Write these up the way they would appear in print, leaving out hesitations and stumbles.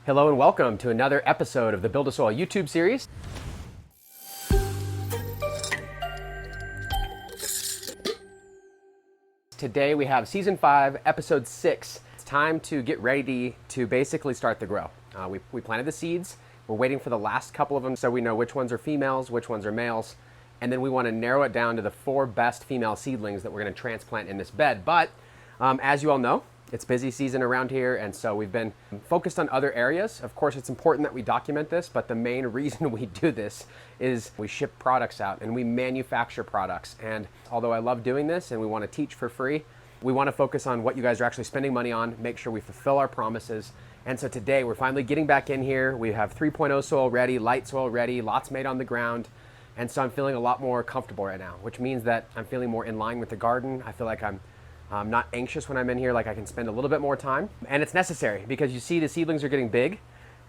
Hello and welcome to another episode of the BuildASoil YouTube series. Today we have Season 5, Episode 6. It's time to get ready to basically start the grow. We planted the seeds. We're waiting for the last couple of them so we know which ones are females, which ones are males. And then we want to narrow it down to the 4 best female seedlings that we're going to transplant in this bed. But as you all know, it's busy season around here, and so we've been focused on other areas. Of course, it's important that we document this, but the main reason we do this is we ship products out and we manufacture products. And although I love doing this and we want to teach for free, we want to focus on what you guys are actually spending money on, make sure we fulfill our promises. And so today we're finally getting back in here. We have 3.0 soil ready, light soil ready, lots made on the ground. And so I'm feeling a lot more comfortable right now, which means that I'm feeling more in line with the garden. I feel like I'm not anxious when I'm in here, like I can spend a little bit more time. And it's necessary because you see the seedlings are getting big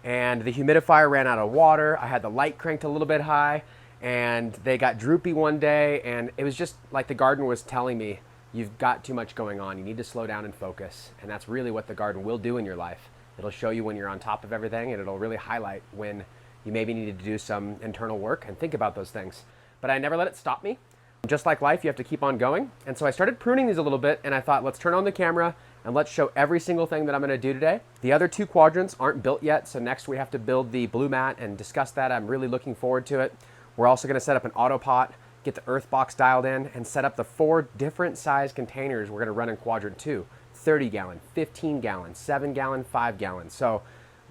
and the humidifier ran out of water. I had the light cranked a little bit high and they got droopy one day, and it was just like the garden was telling me, you've got too much going on. You need to slow down and focus. And that's really what the garden will do in your life. It'll show you when you're on top of everything, and it'll really highlight when you maybe needed to do some internal work and think about those things. But I never let it stop me. Just like life, you have to keep on going. And so I started pruning these a little bit, and I thought, let's turn on the camera and let's show every single thing that I'm gonna do today. The other 2 quadrants aren't built yet, so next we have to build the blue mat and discuss that. I'm really looking forward to it. We're also gonna set up an auto pot, get the earth box dialed in, and set up the 4 different size containers we're gonna run in quadrant 2. 30 gallon, 15 gallon, 7 gallon, 5 gallon. So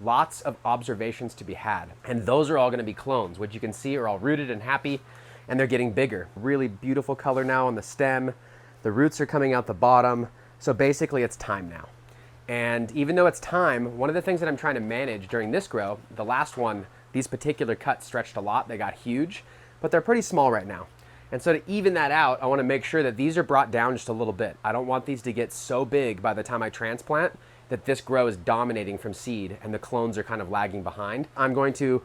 lots of observations to be had. And those are all gonna be clones, which you can see are all rooted and happy, and they're getting bigger. Really beautiful color now on the stem. The roots are coming out the bottom. So basically it's time now. And even though it's time, one of the things that I'm trying to manage during this grow, the last one, these particular cuts stretched a lot, they got huge, but they're pretty small right now. And so to even that out, I wanna make sure that these are brought down just a little bit. I don't want these to get so big by the time I transplant that this grow is dominating from seed and the clones are kind of lagging behind. I'm going to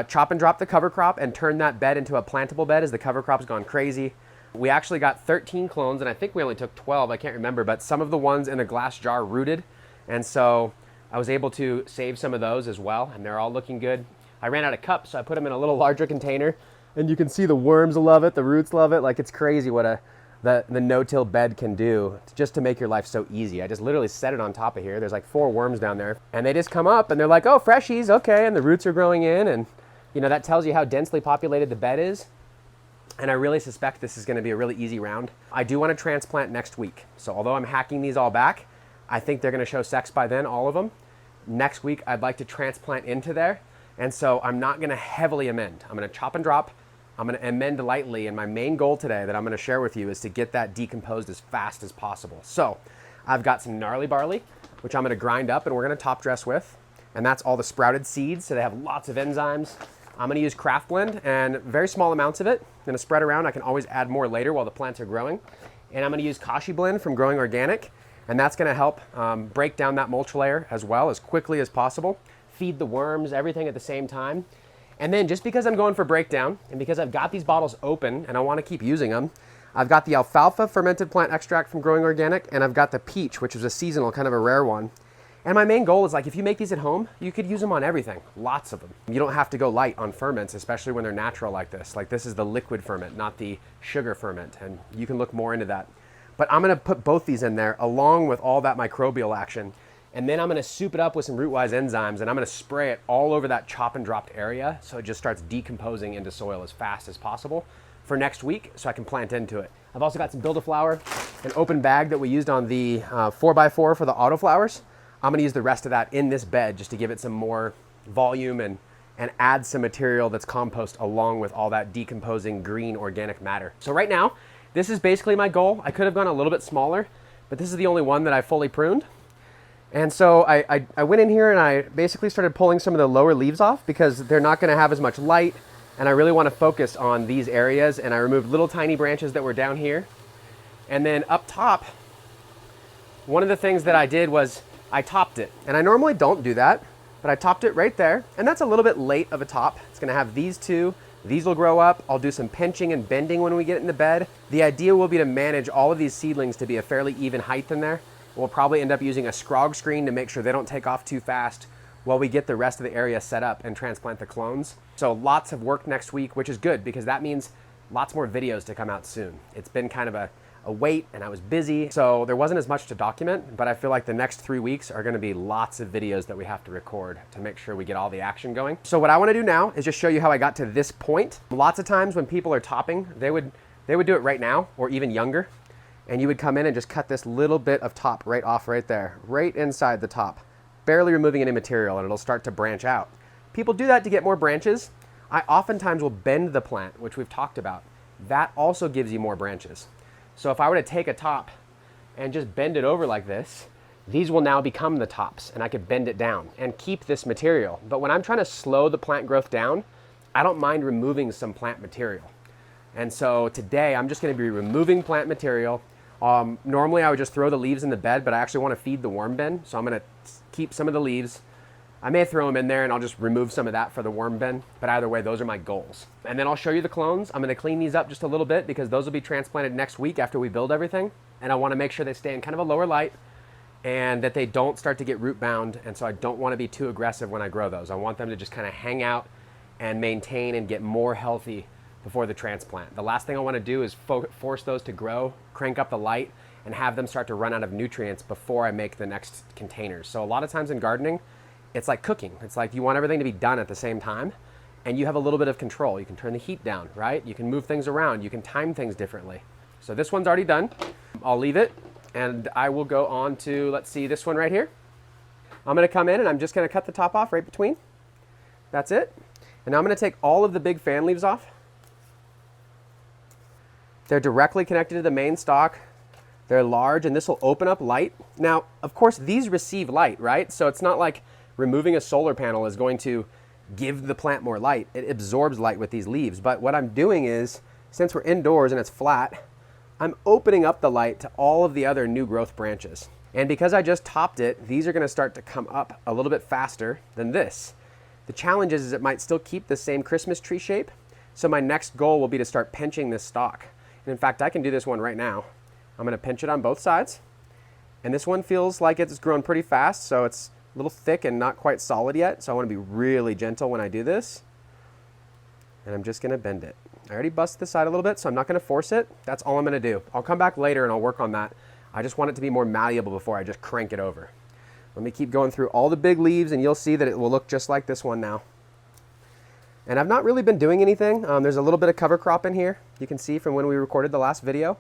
chop and drop the cover crop and turn that bed into a plantable bed as the cover crop's gone crazy. We actually got 13 clones, and I think we only took 12, I can't remember, but some of the ones in the glass jar rooted. And so I was able to save some of those as well, and they're all looking good. I ran out of cups, so I put them in a little larger container, and you can see the worms love it, the roots love it. Like, it's crazy what the no-till bed can do just to make your life so easy. I just literally set it on top of here. There's like 4 worms down there, and they just come up and they're like, oh, freshies, okay, and the roots are growing in, and you know, that tells you how densely populated the bed is. And I really suspect this is gonna be a really easy round. I do wanna transplant next week. So although I'm hacking these all back, I think they're gonna show sex by then, all of them. Next week, I'd like to transplant into there. And so I'm not gonna heavily amend. I'm gonna chop and drop. I'm gonna amend lightly. And my main goal today that I'm gonna share with you is to get that decomposed as fast as possible. So I've got some gnarly barley, which I'm gonna grind up and we're gonna top dress with. And that's all the sprouted seeds, so they have lots of enzymes. I'm gonna use craft blend and very small amounts of it. I'm gonna spread around. I can always add more later while the plants are growing. And I'm gonna use kashi blend from Growing Organic, and that's gonna help break down that mulch layer as well as quickly as possible. Feed the worms, everything at the same time. And then just because I'm going for breakdown and because I've got these bottles open and I wanna keep using them, I've got the alfalfa fermented plant extract from Growing Organic, and I've got the peach, which is a seasonal, kind of a rare one. And my main goal is, like, if you make these at home, you could use them on everything, lots of them. You don't have to go light on ferments, especially when they're natural like this. Like, this is the liquid ferment, not the sugar ferment, and you can look more into that. But I'm gonna put both these in there along with all that microbial action. And then I'm gonna soup it up with some root-wise enzymes, and I'm gonna spray it all over that chop and dropped area so it just starts decomposing into soil as fast as possible for next week so I can plant into it. I've also got some Build-A-Flower, an open bag that we used on the 4x4 for the autoflowers. I'm gonna use the rest of that in this bed just to give it some more volume and add some material that's compost along with all that decomposing green organic matter. So right now, this is basically my goal. I could have gone a little bit smaller, but this is the only one that I fully pruned. And so I went in here and I basically started pulling some of the lower leaves off because they're not gonna have as much light, and I really wanna focus on these areas, and I removed little tiny branches that were down here. And then up top, one of the things that I did was I topped it, and I normally don't do that, but I topped it right there, and that's a little bit late of a top. It's gonna have these 2, these will grow up. I'll do some pinching and bending when we get in the bed. The idea will be to manage all of these seedlings to be a fairly even height in there. We'll probably end up using a scrog screen to make sure they don't take off too fast. while we get the rest of the area set up and transplant the clones. So lots of work next week, which is good because that means lots more videos to come out soon. It's been kind of a wait and I was busy, so there wasn't as much to document, but I feel like the next 3 weeks are gonna be lots of videos that we have to record to make sure we get all the action going. So what I wanna do now is just show you how I got to this point. Lots of times when people are topping, they would do it right now or even younger, and you would come in and just cut this little bit of top right off right there, right inside the top, barely removing any material, and it'll start to branch out. People do that to get more branches. I oftentimes will bend the plant, which we've talked about. That also gives you more branches. So if I were to take a top and just bend it over like this, these will now become the tops, and I could bend it down and keep this material. But when I'm trying to slow the plant growth down, I don't mind removing some plant material. And so today I'm just gonna be removing plant material. Normally I would just throw the leaves in the bed, but I actually wanna feed the worm bin. So I'm gonna keep some of the leaves. I may throw them in there and I'll just remove some of that for the worm bin, but either way, those are my goals. And then I'll show you the clones. I'm gonna clean these up just a little bit because those will be transplanted next week after we build everything. And I wanna make sure they stay in kind of a lower light and that they don't start to get root bound. And so I don't wanna be too aggressive when I grow those. I want them to just kind of hang out and maintain and get more healthy before the transplant. The last thing I wanna do is force those to grow, crank up the light, and have them start to run out of nutrients before I make the next containers. So a lot of times in gardening, it's like cooking. It's like you want everything to be done at the same time, and you have a little bit of control. You can turn the heat down, right? You can move things around. You can time things differently. So this one's already done. I'll leave it, and I will go on to, let's see, this one right here. I'm gonna come in and I'm just gonna cut the top off right between. That's it. And now I'm gonna take all of the big fan leaves off. They're directly connected to the main stalk. They're large, and this will open up light. Now, of course, these receive light, right? So it's not like removing a solar panel is going to give the plant more light. It absorbs light with these leaves. But what I'm doing is, since we're indoors and it's flat, I'm opening up the light to all of the other new growth branches. And because I just topped it, these are gonna start to come up a little bit faster than this. The challenge is it might still keep the same Christmas tree shape. So my next goal will be to start pinching this stalk. And in fact, I can do this one right now. I'm gonna pinch it on both sides. And this one feels like it's grown pretty fast, so it's a little thick and not quite solid yet, so I want to be really gentle when I do this. And I'm just going to bend it. I already busted the side a little bit, so I'm not going to force it. That's all I'm going to do. I'll come back later and I'll work on that. I just want it to be more malleable before I just crank it over. Let me keep going through all the big leaves and you'll see that it will look just like this one now. And I've not really been doing anything. There's a little bit of cover crop in here. You can see from when we recorded the last video.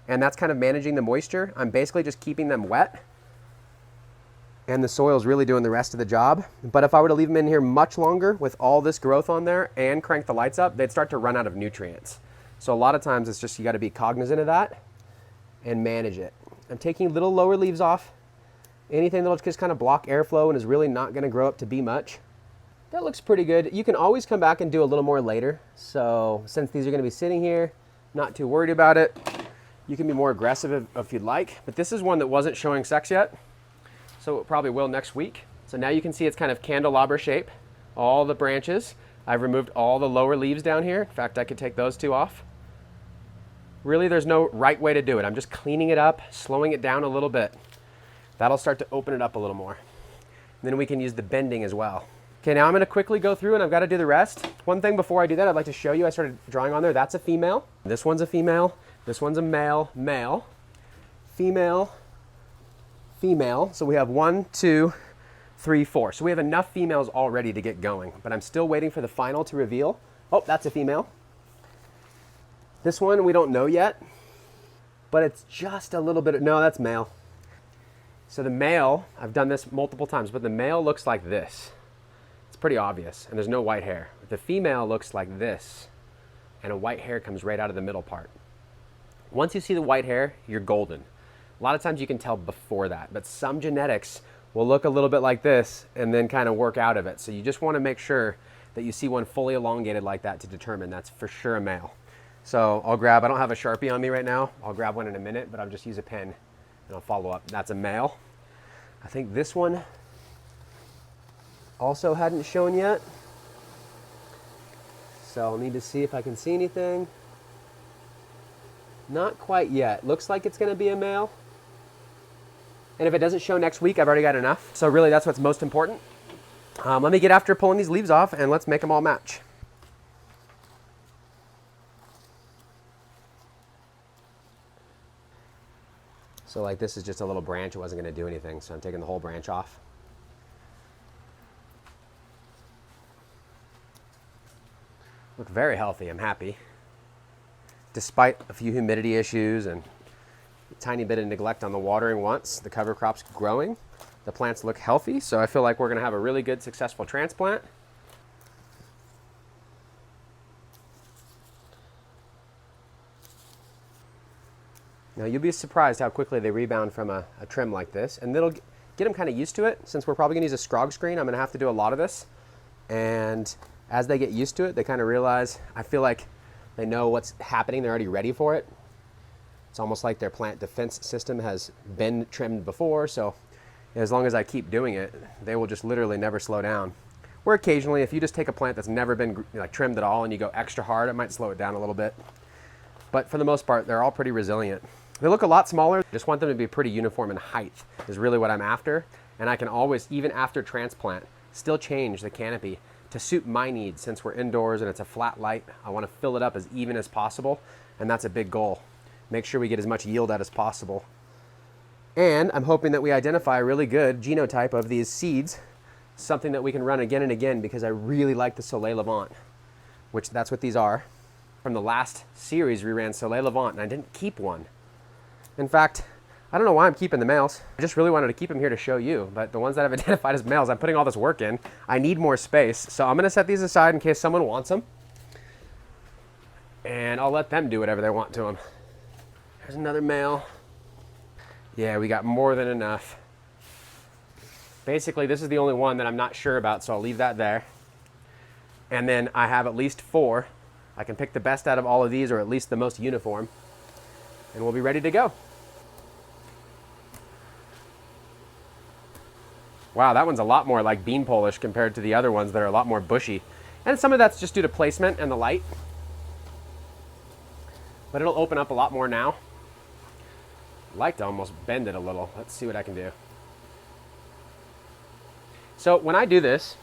And that's kind of managing the moisture. I'm basically just keeping them wet. And the soil's really doing the rest of the job. But if I were to leave them in here much longer with all this growth on there and crank the lights up, they'd start to run out of nutrients. So a lot of times it's just, you gotta be cognizant of that and manage it. I'm taking little lower leaves off. Anything that'll just kind of block airflow and is really not gonna grow up to be much. That looks pretty good. You can always come back and do a little more later. So since these are gonna be sitting here, not too worried about it. You can be more aggressive if you'd like, but this is one that wasn't showing sex yet. So it probably will next week. So now you can see it's kind of candelabra shape, all the branches. I've removed all the lower leaves down here. In fact, I could take those two off. Really, there's no right way to do it. I'm just cleaning it up, slowing it down a little bit. That'll start to open it up a little more. And then we can use the bending as well. Okay, now I'm gonna quickly go through and I've gotta do the rest. One thing before I do that, I'd like to show you, I started drawing on there, that's a female. This one's a female. This one's a male, male, female, female. So we have 1, 2, 3, 4. So we have enough females already to get going, but I'm still waiting for the final to reveal. Oh, that's a female. This one we don't know yet, but it's just a little bit, no, that's male. So the male, I've done this multiple times, but the male looks like this. It's pretty obvious, and there's no white hair. The female looks like this, and a white hair comes right out of the middle part. Once you see the white hair, you're golden. A lot of times you can tell before that, but some genetics will look a little bit like this and then kind of work out of it. So you just want to make sure that you see one fully elongated like that to determine that's for sure a male. So I'll grab, I don't have a Sharpie on me right now. I'll grab one in a minute, but I'll just use a pen and I'll follow up. That's a male. I think this one also hadn't shown yet. So I'll need to see if I can see anything. Not quite yet. Looks like it's going to be a male. And if it doesn't show next week, I've already got enough. So really that's what's most important. Let me get after pulling these leaves off and let's make them all match. So like this is just a little branch, it wasn't going to do anything, so I'm taking the whole branch off. Look very healthy, I'm happy. Despite a few humidity issues and a tiny bit of neglect on the watering once, the cover crop's growing. The plants look healthy, so I feel like we're going to have a really good, successful transplant. Now you'll be surprised how quickly they rebound from a trim like this, and it'll get them kind of used to it. Since we're probably going to use a scrog screen, I'm going to have to do a lot of this. And as they get used to it, they kind of realize, I feel like they know what's happening, they're already ready for it. It's almost like their plant defense system has been trimmed before, so as long as I keep doing it, they will just literally never slow down. Or occasionally, if you just take a plant that's never been trimmed at all and you go extra hard, it might slow it down a little bit. But for the most part, they're all pretty resilient. They look a lot smaller. Just want them to be pretty uniform in height is really what I'm after. And I can always, even after transplant, still change the canopy to suit my needs. Since we're indoors and it's a flat light, I want to fill it up as even as possible. And that's a big goal. Make sure we get as much yield out as possible. And I'm hoping that we identify a really good genotype of these seeds, something that we can run again and again, because I really like the Soleil Levant, which that's what these are. From the last series, we ran Soleil Levant, and I didn't keep one. In fact, I don't know why I'm keeping the males. I just really wanted to keep them here to show you, but the ones that I've identified as males, I'm putting all this work in. I need more space, so I'm gonna set these aside in case someone wants them, and I'll let them do whatever they want to them. There's another male. Yeah, we got more than enough. Basically, this is the only one that I'm not sure about, so I'll leave that there. And then I have at least 4. I can pick the best out of all of these, or at least the most uniform, and we'll be ready to go. Wow, that one's a lot more like bean polish compared to the other ones that are a lot more bushy. And some of that's just due to placement and the light. But it'll open up a lot more now. I'd like to almost bend it a little. Let's see what I can do. So when I do this,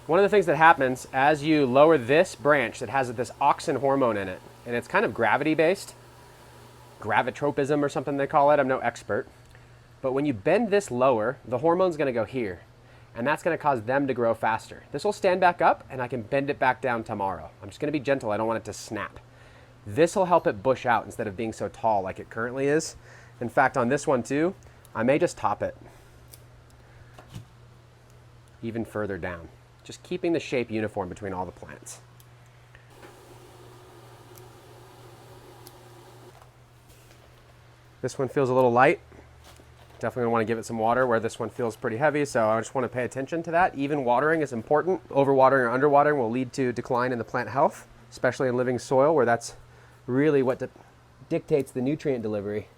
one of the things that happens as you lower this branch that has this auxin hormone in it, and it's kind of gravity-based, gravitropism or something they call it, I'm no expert, but when you bend this lower, the hormone's gonna go here, and that's gonna cause them to grow faster. This will stand back up, and I can bend it back down tomorrow. I'm just gonna be gentle, I don't want it to snap. This will help it bush out instead of being so tall like it currently is. In fact, on this one too, I may just top it even further down, just keeping the shape uniform between all the plants. This one feels a little light. Definitely gonna want to give it some water where this one feels pretty heavy, so I just want to pay attention to that. Even watering is important. Overwatering or underwatering will lead to decline in the plant health, especially in living soil where that's really what dictates the nutrient delivery.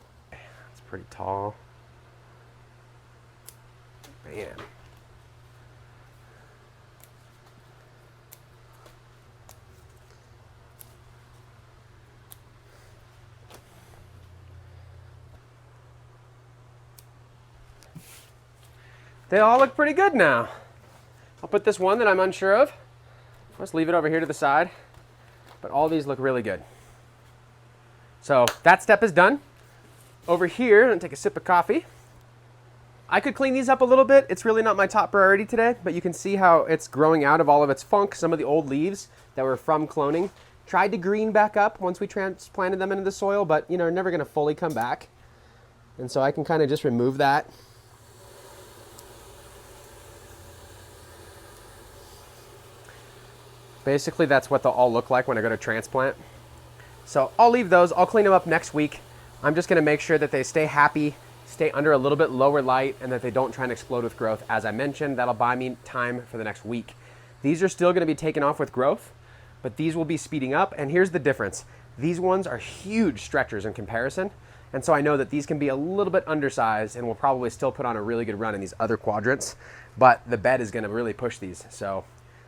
It's pretty tall. Bam. They all look pretty good now. I'll put this one that I'm unsure of. Let's leave it over here to the side. But all these look really good. So that step is done. Over here, I'm gonna take a sip of coffee. I could clean these up a little bit. It's really not my top priority today, but you can see how it's growing out of all of its funk. Some of the old leaves that were from cloning tried to green back up once we transplanted them into the soil, but are never gonna fully come back. And so I can kind of just remove that. Basically, that's what they'll all look like when I go to transplant. So I'll leave those. I'll clean them up next week. I'm just gonna make sure that they stay happy, stay under a little bit lower light, and that they don't try and explode with growth. As I mentioned, that'll buy me time for the next week. These are still gonna be taken off with growth, but these will be speeding up, and here's the difference. These ones are huge stretchers in comparison, and so I know that these can be a little bit undersized and will probably still put on a really good run in these other quadrants, but the bed is gonna really push these. So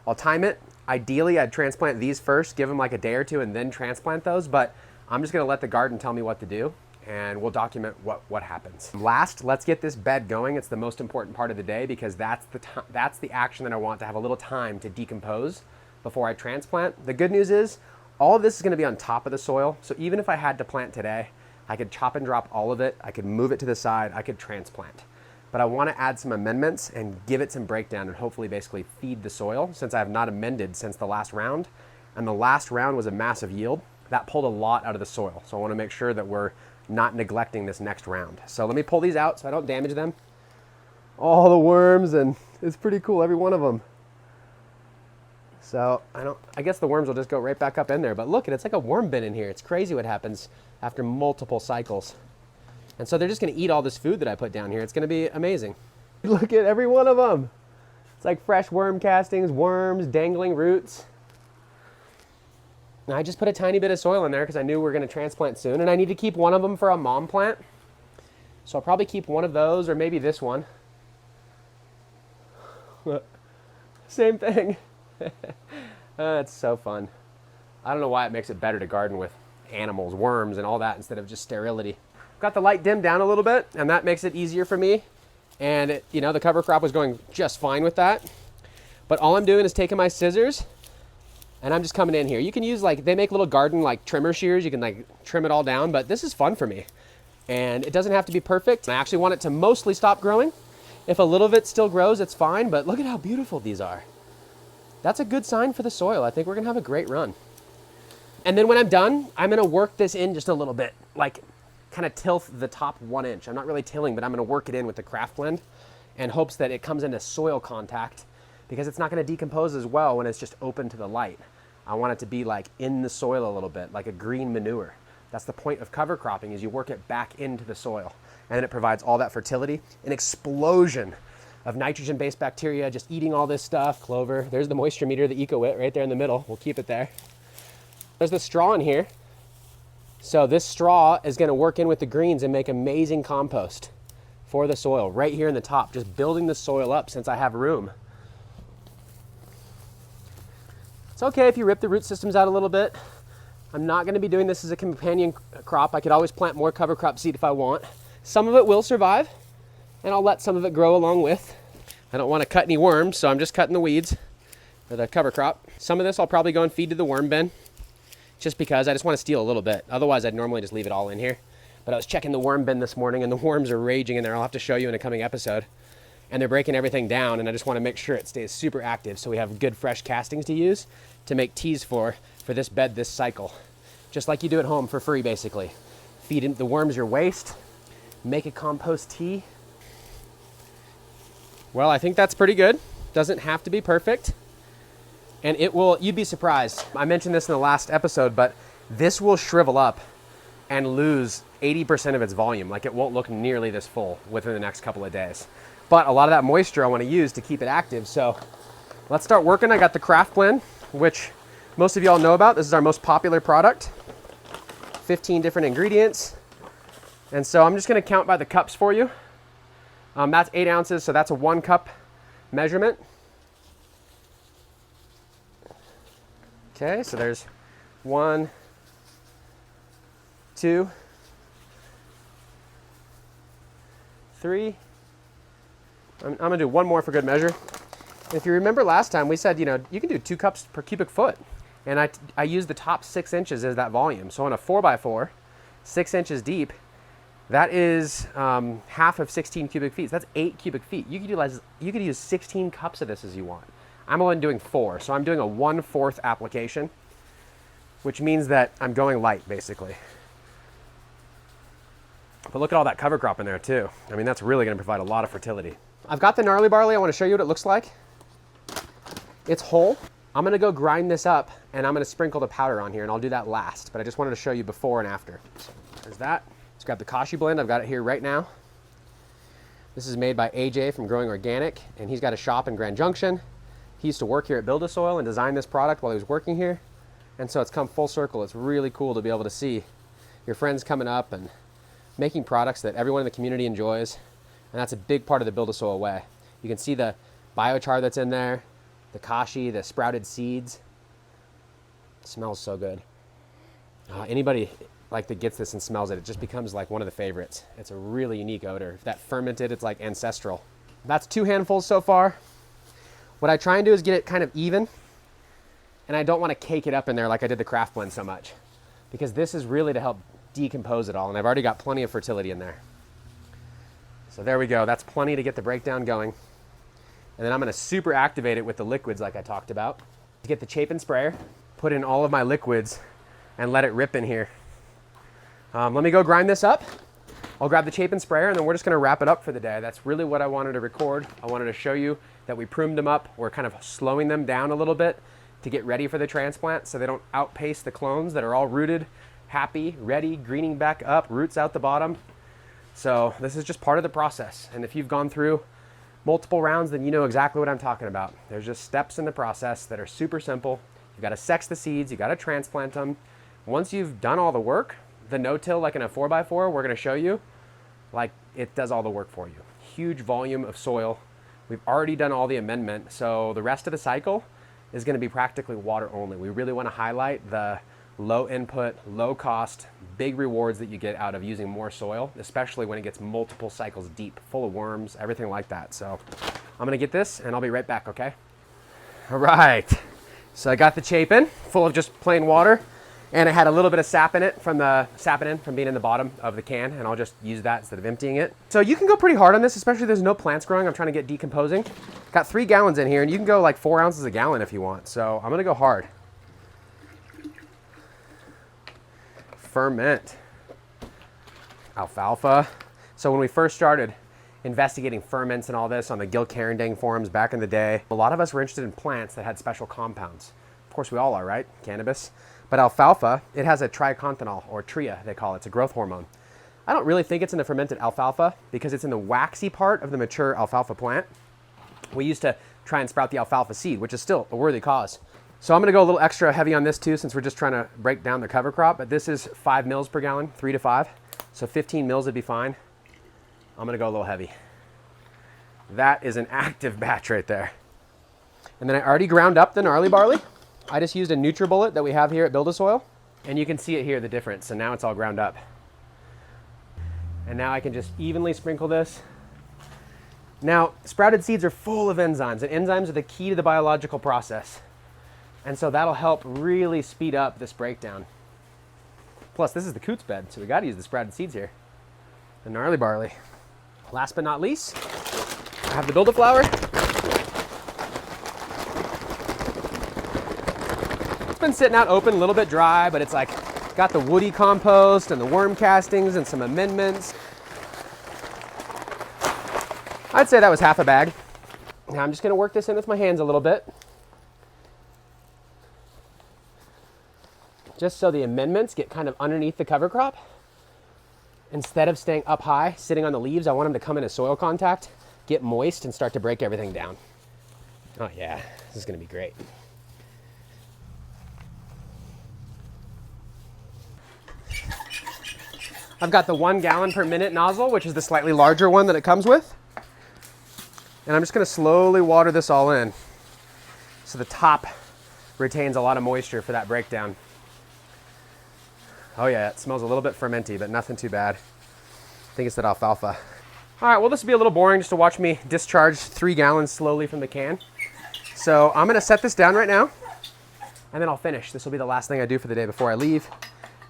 I'll time it. Ideally, I'd transplant these first, give them like a day or two, and then transplant those, but I'm just gonna let the garden tell me what to do. and we'll document what happens. Last, let's get this bed going. It's the most important part of the day because that's the action that I want to have a little time to decompose before I transplant. The good news is all of this is going to be on top of the soil. So even if I had to plant today, I could chop and drop all of it. I could move it to the side. I could transplant. But I want to add some amendments and give it some breakdown and hopefully basically feed the soil since I have not amended since the last round. And the last round was a massive yield. That pulled a lot out of the soil. So I want to make sure that we're not neglecting this next round. So let me pull these out so I don't damage them. All the worms, and it's pretty cool, every one of them. So I guess the worms will just go right back up in there, but look, it's like a worm bin in here. It's crazy what happens after multiple cycles. And so they're just gonna eat all this food that I put down here. It's gonna be amazing. Look at every one of them. It's like fresh worm castings, worms, dangling roots. And I just put a tiny bit of soil in there because I knew we were gonna transplant soon, and I need to keep one of them for a mom plant. So I'll probably keep one of those, or maybe this one. Same thing. It's so fun. I don't know why it makes it better to garden with animals, worms, and all that instead of just sterility. Got the light dimmed down a little bit, and that makes it easier for me. And the cover crop was going just fine with that. But all I'm doing is taking my scissors, and I'm just coming in here. You can use they make little garden trimmer shears. You can trim it all down, but this is fun for me. And it doesn't have to be perfect. I actually want it to mostly stop growing. If a little of it still grows, it's fine, but look at how beautiful these are. That's a good sign for the soil. I think we're gonna have a great run. And then when I'm done, I'm gonna work this in just a little bit, kind of tilt the top 1 inch. I'm not really tilling, but I'm gonna work it in with the craft blend in hopes that it comes into soil contact because it's not gonna decompose as well when it's just open to the light. I want it to be in the soil a little bit, like a green manure. That's the point of cover cropping, is you work it back into the soil. And then it provides all that fertility, an explosion of nitrogen-based bacteria just eating all this stuff, clover. There's the moisture meter, the EcoWit right there in the middle. We'll keep it there. There's the straw in here. So this straw is gonna work in with the greens and make amazing compost for the soil right here in the top, just building the soil up since I have room. It's okay if you rip the root systems out a little bit. I'm not gonna be doing this as a companion crop. I could always plant more cover crop seed if I want. Some of it will survive, and I'll let some of it grow along with. I don't want to cut any worms, so I'm just cutting the weeds for the cover crop. Some of this I'll probably go and feed to the worm bin, just because I just want to steal a little bit. Otherwise, I'd normally just leave it all in here. But I was checking the worm bin this morning, and the worms are raging in there. I'll have to show you in a coming episode. And they're breaking everything down, and I just want to make sure it stays super active so we have good fresh castings to use to make teas for this bed this cycle. Just like you do at home for free, basically. Feed the worms your waste, make a compost tea. Well, I think that's pretty good. Doesn't have to be perfect. And you'd be surprised. I mentioned this in the last episode, but this will shrivel up and lose 80% of its volume. It won't look nearly this full within the next couple of days. But a lot of that moisture I want to use to keep it active. So let's start working. I got the craft blend, which most of y'all know about. This is our most popular product. 15 different ingredients. And so I'm just gonna count by the cups for you. That's 8 ounces, so that's a 1 cup measurement. Okay, so there's 1, 2, 3. I'm gonna do one more for good measure. If you remember last time, we said, you can do 2 cups per cubic foot. And I used the top 6 inches as that volume. So on a 4x4, 6 inches deep, that is half of 16 cubic feet. So that's 8 cubic feet. You could use 16 cups of this as you want. I'm only doing 4, so I'm doing a 1/4 application, which means that I'm going light, basically. But look at all that cover crop in there, too. I mean, that's really gonna provide a lot of fertility. I've got the gnarly barley. I wanna show you what it looks like. It's whole. I'm gonna go grind this up, and I'm gonna sprinkle the powder on here, and I'll do that last, but I just wanted to show you before and after. There's that. Let's grab the kashi blend. I've got it here right now. This is made by AJ from Growing Organic, and he's got a shop in Grand Junction. He used to work here at BuildASoil and design this product while he was working here. And so it's come full circle. It's really cool to be able to see your friends coming up and making products that everyone in the community enjoys. And that's a big part of the BuildASoil way. You can see the biochar that's in there, the kashi, the sprouted seeds. It smells so good. Anybody like that gets this and smells it, it just becomes like one of the favorites. It's a really unique odor. That fermented, it's like ancestral. That's 2 handfuls so far. What I try and do is get it kind of even, and I don't want to cake it up in there like I did the craft blend so much, because this is really to help decompose it all, and I've already got plenty of fertility in there. So there we go. That's plenty to get the breakdown going. And then I'm going to super activate it with the liquids like I talked about. To get the Chapin sprayer, put in all of my liquids, and let it rip in here. Let me go grind this up. I'll grab the Chapin sprayer, and then we're just going to wrap it up for the day. That's really what I wanted to record. I wanted to show you that we pruned them up. We're kind of slowing them down a little bit to get ready for the transplant so they don't outpace the clones that are all rooted, happy, ready, greening back up, roots out the bottom. So this is just part of the process. And if you've gone through multiple rounds, then you know exactly what I'm talking about. There's just steps in the process that are super simple. You've got to sex the seeds, you got to transplant them. Once you've done all the work, the no-till, like in a 4x4, we're going to show you, like it does all the work for you. Huge volume of soil. We've already done all the amendment, so the rest of the cycle is going to be practically water only. We really want to highlight the low input, low cost, big rewards that you get out of using more soil, especially when it gets multiple cycles deep, full of worms, everything like that. So I'm going to get this and I'll be right back, okay? All right. So I got the Chapin full of just plain water, and it had a little bit of sap in it from being in the bottom of the can, and I'll just use that instead of emptying it. So you can go pretty hard on this, especially if there's no plants growing. I'm trying to get decomposing. Got 3 gallons in here, and you can go like 4 ounces a gallon if you want. So I'm gonna go hard. Ferment. Alfalfa. So when we first started investigating ferments and all this on the Gil Carindang forums back in the day, a lot of us were interested in plants that had special compounds. Of course we all are, right? Cannabis. But alfalfa, it has a tricontinol, or tria they call it. It's a growth hormone. I don't really think it's in the fermented alfalfa because it's in the waxy part of the mature alfalfa plant. We used to try and sprout the alfalfa seed, which is still a worthy cause. So I'm gonna go a little extra heavy on this too, since we're just trying to break down the cover crop, but this is 5 mils per gallon, 3 to 5. So 15 mils would be fine. I'm gonna go a little heavy. That is an active batch right there. And then I already ground up the gnarly barley. I just used a NutriBullet that we have here at BuildASoil, and you can see it here, the difference. So now it's all ground up. And now I can just evenly sprinkle this. Now, sprouted seeds are full of enzymes, and enzymes are the key to the biological process. And so that'll help really speed up this breakdown. Plus, this is the coots bed, so we gotta use the sprouted seeds here. The gnarly barley. Last but not least, I have the Build-A-Flower. It's been sitting out open, a little bit dry, but it's like got the woody compost and the worm castings and some amendments. I'd say that was half a bag. Now I'm just gonna work this in with my hands a little bit. Just so the amendments get kind of underneath the cover crop. Instead of staying up high, sitting on the leaves, I want them to come into soil contact, get moist, and start to break everything down. Oh yeah, this is gonna be great. I've got the 1 gallon per minute nozzle, which is the slightly larger one that it comes with. And I'm just gonna slowly water this all in so the top retains a lot of moisture for that breakdown. Oh yeah, it smells a little bit fermenty, but nothing too bad. I think it's that alfalfa. All right, well, this will be a little boring just to watch me discharge 3 gallons slowly from the can. So I'm gonna set this down right now, and then I'll finish. This will be the last thing I do for the day before I leave.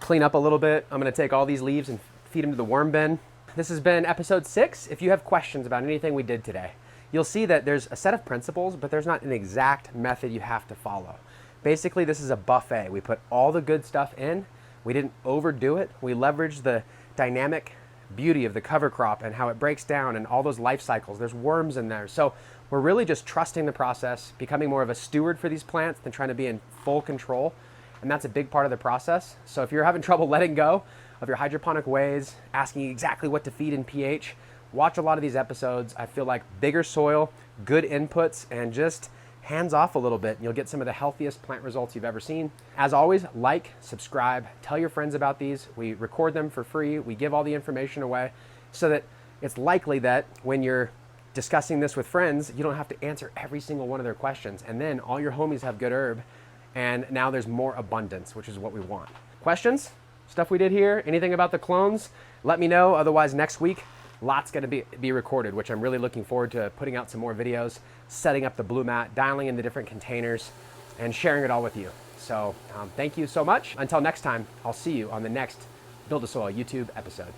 Clean up a little bit. I'm gonna take all these leaves and feed them to the worm bin. This has been episode 6. If you have questions about anything we did today, you'll see that there's a set of principles, but there's not an exact method you have to follow. Basically, this is a buffet. We put all the good stuff in. We didn't overdo it. We leveraged the dynamic beauty of the cover crop and how it breaks down and all those life cycles. There's worms in there. So we're really just trusting the process, becoming more of a steward for these plants than trying to be in full control. And that's a big part of the process. So if you're having trouble letting go of your hydroponic ways, asking exactly what to feed in pH, watch a lot of these episodes. I feel like bigger soil, good inputs, and just hands off a little bit. You'll get some of the healthiest plant results you've ever seen. As always, like, subscribe, tell your friends about these. We record them for free. We give all the information away so that it's likely that when you're discussing this with friends, you don't have to answer every single one of their questions. And then all your homies have good herb, and now there's more abundance, which is what we want. Questions? stuff we did here, anything about the clones, let me know. Otherwise, next week, lots going to be recorded, which I'm really looking forward to putting out some more videos, setting up the blue mat, dialing in the different containers, and sharing it all with you. So thank you so much. Until next time, I'll see you on the next BuildASoil YouTube episode.